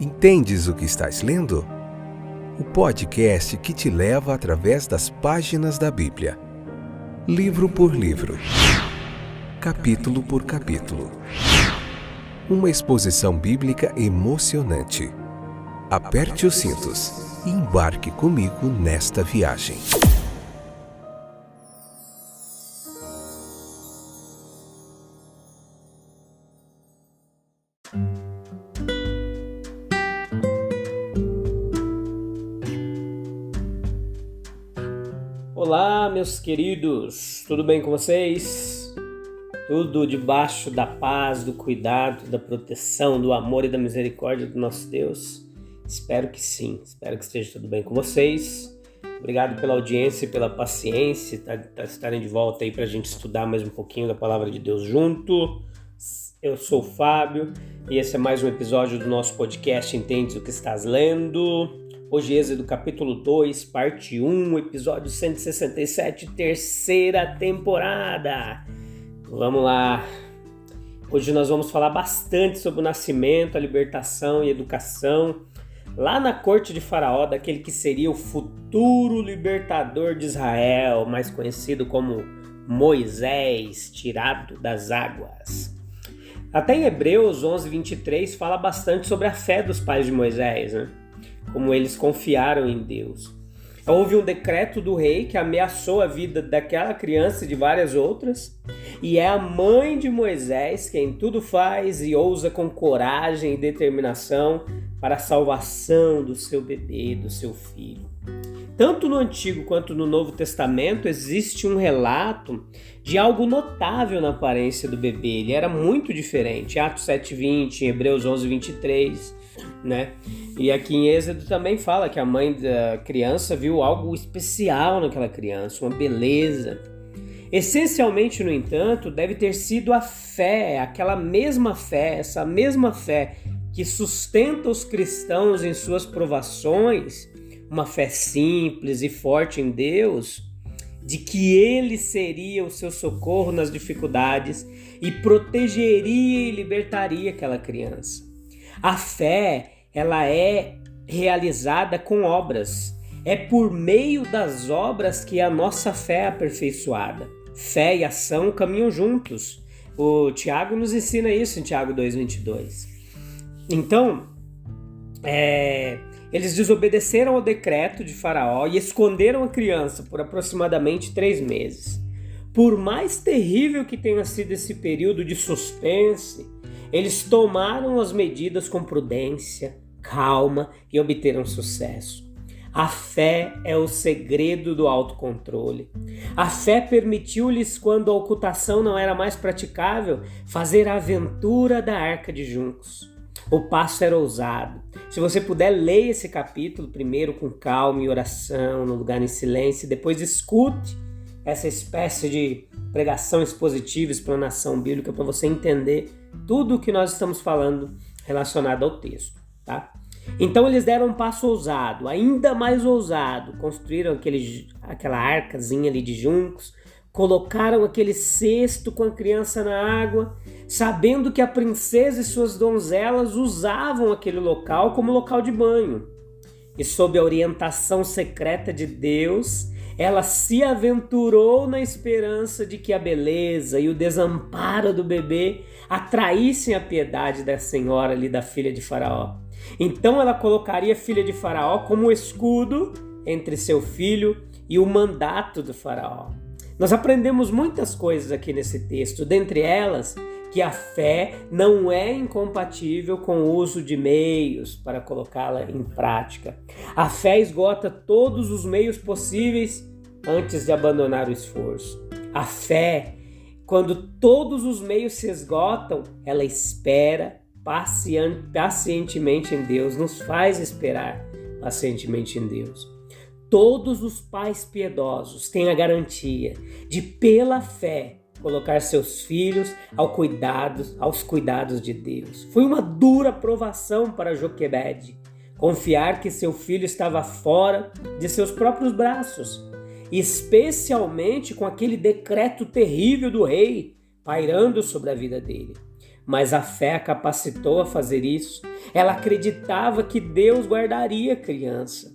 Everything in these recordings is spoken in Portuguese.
Entendes o que estás lendo? O podcast que te leva através das páginas da Bíblia, livro por livro, capítulo por capítulo. Uma exposição bíblica emocionante. Aperte os cintos e embarque comigo nesta viagem. Olá, meus queridos, tudo bem com vocês? Tudo debaixo da paz, do cuidado, da proteção, do amor e da misericórdia do nosso Deus? Espero que sim, espero que esteja tudo bem com vocês. Obrigado pela audiência e pela paciência, estarem de volta aí para a gente estudar mais um pouquinho da Palavra de Deus junto. Eu sou o Fábio e esse é mais um episódio do nosso podcast Entendes o que estás lendo? Hoje Êxodo capítulo 2, parte 1, episódio 167, terceira temporada. Vamos lá. Hoje nós vamos falar bastante sobre o nascimento, a libertação e a educação lá na corte de Faraó, daquele que seria o futuro libertador de Israel, mais conhecido como Moisés, tirado das águas. Até em Hebreus 11, 23 fala bastante sobre a fé dos pais de Moisés, né? Como eles confiaram em Deus. Houve um decreto do rei que ameaçou a vida daquela criança e de várias outras, e é a mãe de Moisés quem tudo faz e ousa com coragem e determinação para a salvação do seu bebê, do seu filho. Tanto no Antigo quanto no Novo Testamento existe um relato de algo notável na aparência do bebê. Ele era muito diferente. Atos 7:20, Hebreus 11:23, né? E aqui em Êxodo também fala que a mãe da criança viu algo especial naquela criança, uma beleza. Essencialmente, no entanto, deve ter sido a fé, aquela mesma fé, essa mesma fé que sustenta os cristãos em suas provações, uma fé simples e forte em Deus, de que Ele seria o seu socorro nas dificuldades e protegeria e libertaria aquela criança. A fé, ela é realizada com obras. É por meio das obras que a nossa fé é aperfeiçoada. Fé e ação caminham juntos. O Tiago nos ensina isso em Tiago 2:22. Então, eles desobedeceram ao decreto de Faraó e esconderam a criança por aproximadamente 3 meses. Por mais terrível que tenha sido esse período de suspense, eles tomaram as medidas com prudência, calma e obteram sucesso. A fé é o segredo do autocontrole. A fé permitiu-lhes, quando a ocultação não era mais praticável, fazer a aventura da Arca de Juncos. O passo era ousado. Se você puder, leia esse capítulo primeiro com calma e oração, no lugar em silêncio, e depois escute essa espécie de pregação expositiva, explanação bíblica, para você entender tudo o que nós estamos falando relacionado ao texto, tá? Então eles deram um passo ousado, ainda mais ousado, construíram aquela arcazinha ali de juncos, colocaram aquele cesto com a criança na água, sabendo que a princesa e suas donzelas usavam aquele local como local de banho. E sob a orientação secreta de Deus, ela se aventurou na esperança de que a beleza e o desamparo do bebê atraíssem a piedade da senhora ali, da filha de Faraó. Então ela colocaria a filha de Faraó como escudo entre seu filho e o mandato do Faraó. Nós aprendemos muitas coisas aqui nesse texto, dentre elas que a fé não é incompatível com o uso de meios para colocá-la em prática. A fé esgota todos os meios possíveis antes de abandonar o esforço. A fé, quando todos os meios se esgotam, ela espera pacientemente em Deus, nos faz esperar pacientemente em Deus. Todos os pais piedosos têm a garantia de, pela fé, colocar seus filhos aos cuidados de Deus. Foi uma dura provação para Joquebede confiar que seu filho estava fora de seus próprios braços, especialmente com aquele decreto terrível do rei pairando sobre a vida dele. mas a fé a capacitou a fazer isso. Ela acreditava que Deus guardaria a criança,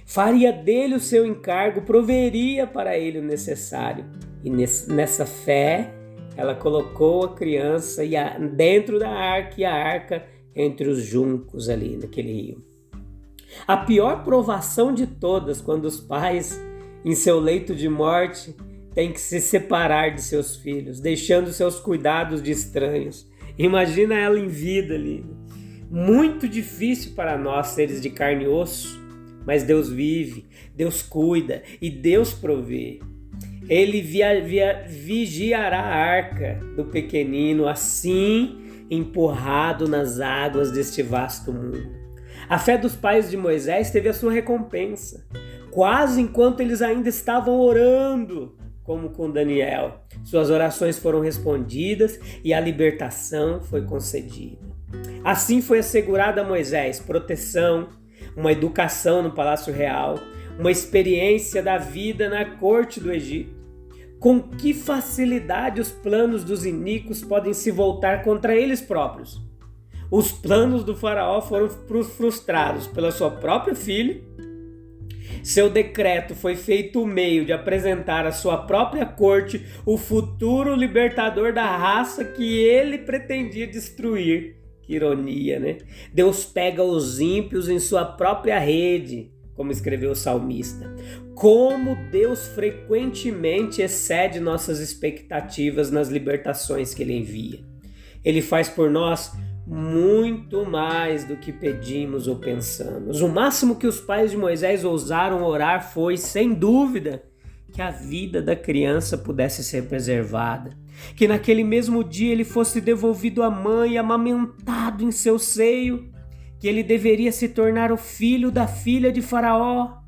faria dele o seu encargo, proveria para ele o necessário. E nessa fé, ela colocou a criança dentro da arca e a arca entre os juncos ali naquele rio. A pior provação de todas, quando os pais, em seu leito de morte, têm que se separar de seus filhos, deixando seus cuidados de estranhos. Imagina ela em vida ali. Muito difícil para nós, seres de carne e osso, mas Deus vive, Deus cuida e Deus provê. Ele vigiará a arca do pequenino, assim empurrado nas águas deste vasto mundo. A fé dos pais de Moisés teve a sua recompensa, quase enquanto eles ainda estavam orando, como com Daniel. Suas orações foram respondidas e a libertação foi concedida. Assim foi assegurada a Moisés proteção, uma educação no Palácio Real, uma experiência da vida na corte do Egito. Com que facilidade os planos dos iníquos podem se voltar contra eles próprios? Os planos do faraó foram frustrados pela sua própria filha. Seu decreto foi feito o meio de apresentar à sua própria corte o futuro libertador da raça que ele pretendia destruir. Que ironia, né? Deus pega os ímpios em sua própria rede, como escreveu o salmista. Como Deus frequentemente excede nossas expectativas nas libertações que Ele envia. Ele faz por nós muito mais do que pedimos ou pensamos. O máximo que os pais de Moisés ousaram orar foi, sem dúvida, que a vida da criança pudesse ser preservada, que naquele mesmo dia ele fosse devolvido à mãe, amamentado em seu seio, que ele deveria se tornar o filho da filha de Faraó,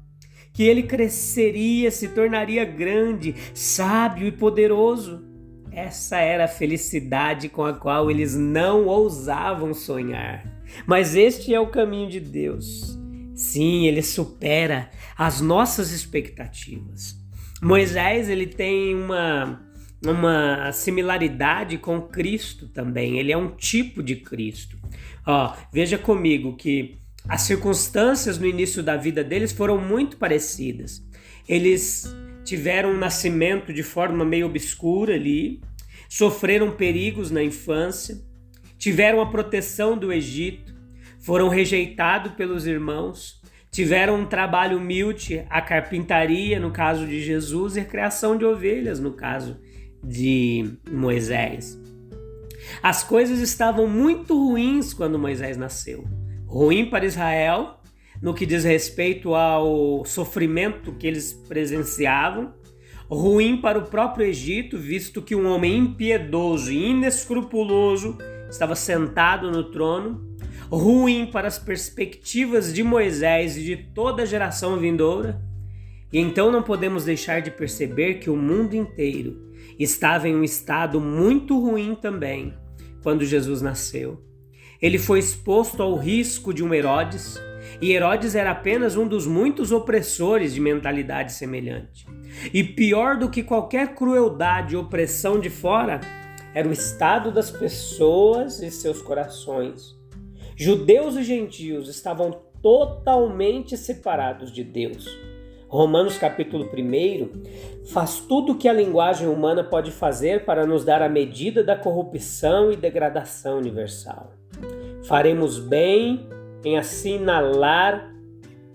que ele cresceria, se tornaria grande, sábio e poderoso. Essa era a felicidade com a qual eles não ousavam sonhar. Mas este é o caminho de Deus. Sim, ele supera as nossas expectativas. Moisés, ele tem uma similaridade com Cristo também. Ele é um tipo de Cristo. Veja comigo que as circunstâncias no início da vida deles foram muito parecidas. Eles tiveram um nascimento de forma meio obscura ali, sofreram perigos na infância, tiveram a proteção do Egito, foram rejeitados pelos irmãos, tiveram um trabalho humilde, a carpintaria no caso de Jesus e a criação de ovelhas no caso de Moisés. As coisas estavam muito ruins quando Moisés nasceu. Ruim para Israel, no que diz respeito ao sofrimento que eles presenciavam. Ruim para o próprio Egito, visto que um homem impiedoso e inescrupuloso estava sentado no trono. Ruim para as perspectivas de Moisés e de toda a geração vindoura. E então não podemos deixar de perceber que o mundo inteiro estava em um estado muito ruim também quando Jesus nasceu. Ele foi exposto ao risco de um Herodes, e Herodes era apenas um dos muitos opressores de mentalidade semelhante. E pior do que qualquer crueldade e opressão de fora, era o estado das pessoas e seus corações. Judeus e gentios estavam totalmente separados de Deus. Romanos capítulo 1 faz tudo o que a linguagem humana pode fazer para nos dar a medida da corrupção e degradação universal. Faremos bem em assinalar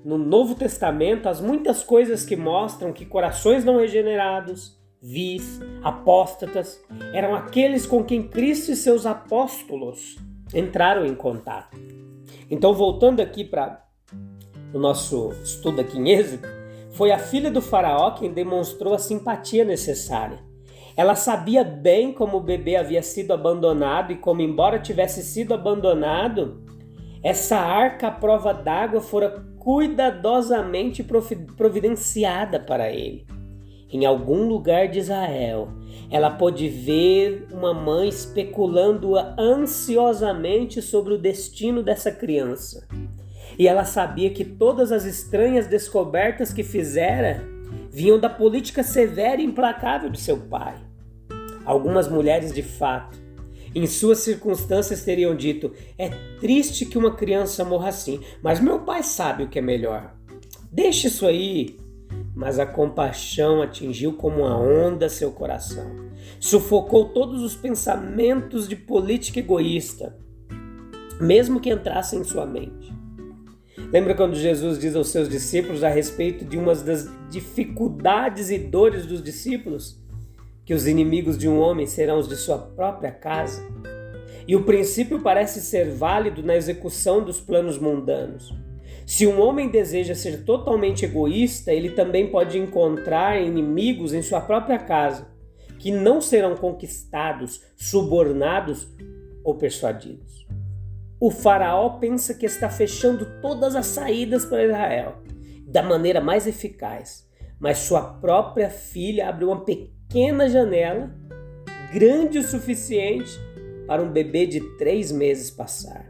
no Novo Testamento as muitas coisas que mostram que corações não regenerados, vis, apóstatas, eram aqueles com quem Cristo e seus apóstolos entraram em contato. Então, voltando aqui para o nosso estudo aqui em Êxodo, foi a filha do faraó quem demonstrou a simpatia necessária. Ela sabia bem como o bebê havia sido abandonado e como, embora tivesse sido abandonado, essa arca à prova d'água fora cuidadosamente providenciada para ele. Em algum lugar de Israel, ela pôde ver uma mãe especulando ansiosamente sobre o destino dessa criança. E ela sabia que todas as estranhas descobertas que fizera vinham da política severa e implacável de seu pai. Algumas mulheres, de fato, Em suas circunstâncias teriam dito: é triste que uma criança morra assim, mas meu pai sabe o que é melhor. Deixe isso aí. Mas a compaixão atingiu como uma onda seu coração. Sufocou todos os pensamentos de política egoísta, mesmo que entrassem em sua mente. Lembra quando Jesus diz aos seus discípulos a respeito de uma das dificuldades e dores dos discípulos? Que os inimigos de um homem serão os de sua própria casa. E o princípio parece ser válido na execução dos planos mundanos. Se um homem deseja ser totalmente egoísta, ele também pode encontrar inimigos em sua própria casa, que não serão conquistados, subornados ou persuadidos. O faraó pensa que está fechando todas as saídas para Israel, da maneira mais eficaz, mas sua própria filha abre uma pequena janela, grande o suficiente para um bebê de 3 meses passar.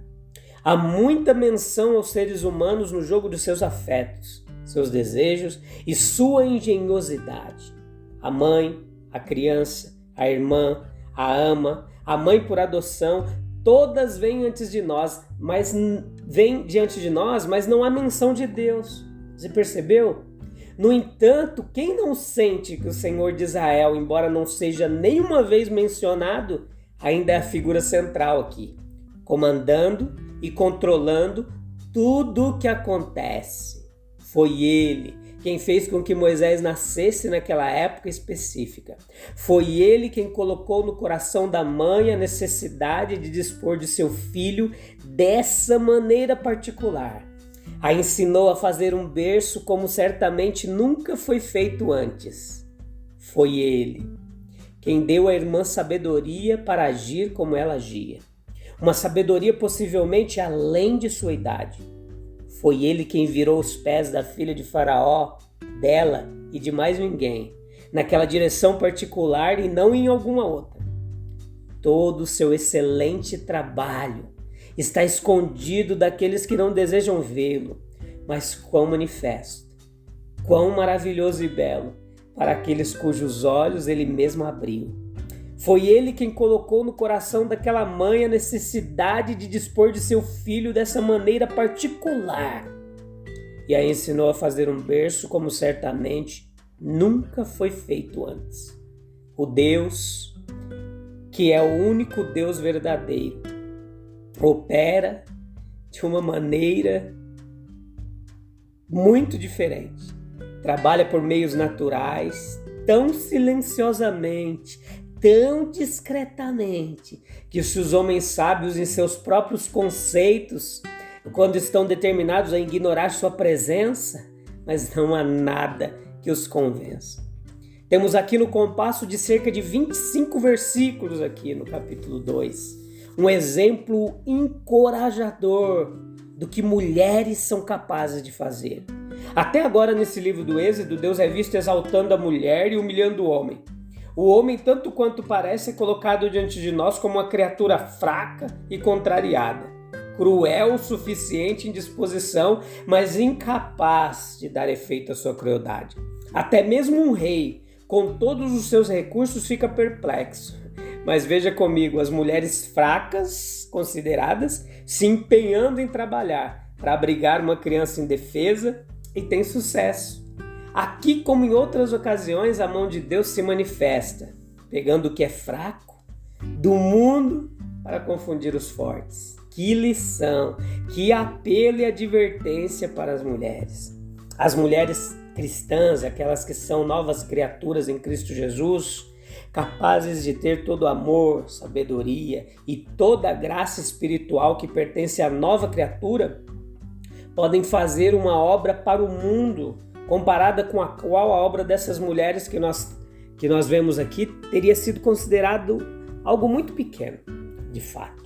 Há muita menção aos seres humanos no jogo dos seus afetos, seus desejos e sua engenhosidade. A mãe, a criança, a irmã, a ama, a mãe por adoção, todas vêm antes de nós, mas não há menção de Deus. Você percebeu? No entanto, quem não sente que o Senhor de Israel, embora não seja nenhuma vez mencionado, ainda é a figura central aqui, comandando e controlando tudo o que acontece. Foi ele quem fez com que Moisés nascesse naquela época específica. Foi ele quem colocou no coração da mãe a necessidade de dispor de seu filho dessa maneira particular. A ensinou a fazer um berço como certamente nunca foi feito antes. Foi ele quem deu à irmã sabedoria para agir como ela agia. Uma sabedoria possivelmente além de sua idade. Foi ele quem virou os pés da filha de Faraó, dela e de mais ninguém, naquela direção particular e não em alguma outra. Todo o seu excelente trabalho está escondido daqueles que não desejam vê-lo, mas quão manifesto, quão maravilhoso e belo para aqueles cujos olhos ele mesmo abriu. Foi ele quem colocou no coração daquela mãe a necessidade de dispor de seu filho dessa maneira particular e a ensinou a fazer um berço como certamente nunca foi feito antes. O Deus, que é o único Deus verdadeiro, opera de uma maneira muito diferente. Trabalha por meios naturais, tão silenciosamente, tão discretamente, que se os homens sábios em seus próprios conceitos, quando estão determinados a ignorar sua presença, mas não há nada que os convença. Temos aqui no compasso de cerca de 25 versículos aqui no capítulo 2, um exemplo encorajador do que mulheres são capazes de fazer. Até agora nesse livro do Êxodo, Deus é visto exaltando a mulher e humilhando o homem. O homem, tanto quanto parece, é colocado diante de nós como uma criatura fraca e contrariada, cruel o suficiente em disposição, mas incapaz de dar efeito à sua crueldade. Até mesmo um rei, com todos os seus recursos, fica perplexo. Mas veja comigo, as mulheres fracas, consideradas, se empenhando em trabalhar para abrigar uma criança indefesa e tem sucesso. Aqui, como em outras ocasiões, a mão de Deus se manifesta, pegando o que é fraco do mundo para confundir os fortes. Que lição, que apelo e advertência para as mulheres. As mulheres cristãs, aquelas que são novas criaturas em Cristo Jesus, capazes de ter todo o amor, sabedoria e toda a graça espiritual que pertence à nova criatura, podem fazer uma obra para o mundo, comparada com a qual a obra dessas mulheres que nós vemos aqui teria sido considerado algo muito pequeno, de fato.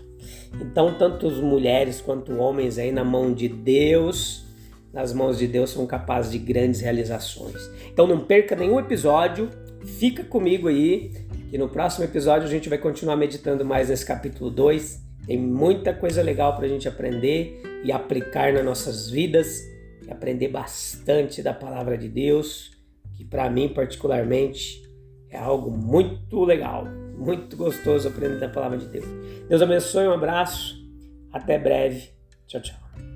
Então, tanto as mulheres quanto homens aí na mão de Deus, nas mãos de Deus, são capazes de grandes realizações. Então não perca nenhum episódio, fica comigo aí, que no próximo episódio a gente vai continuar meditando mais nesse capítulo 2. Tem muita coisa legal para a gente aprender e aplicar nas nossas vidas, e aprender bastante da palavra de Deus, que para mim particularmente é algo muito legal. muito gostoso aprender a palavra de Deus. Deus abençoe, um abraço, até breve. Tchau, tchau.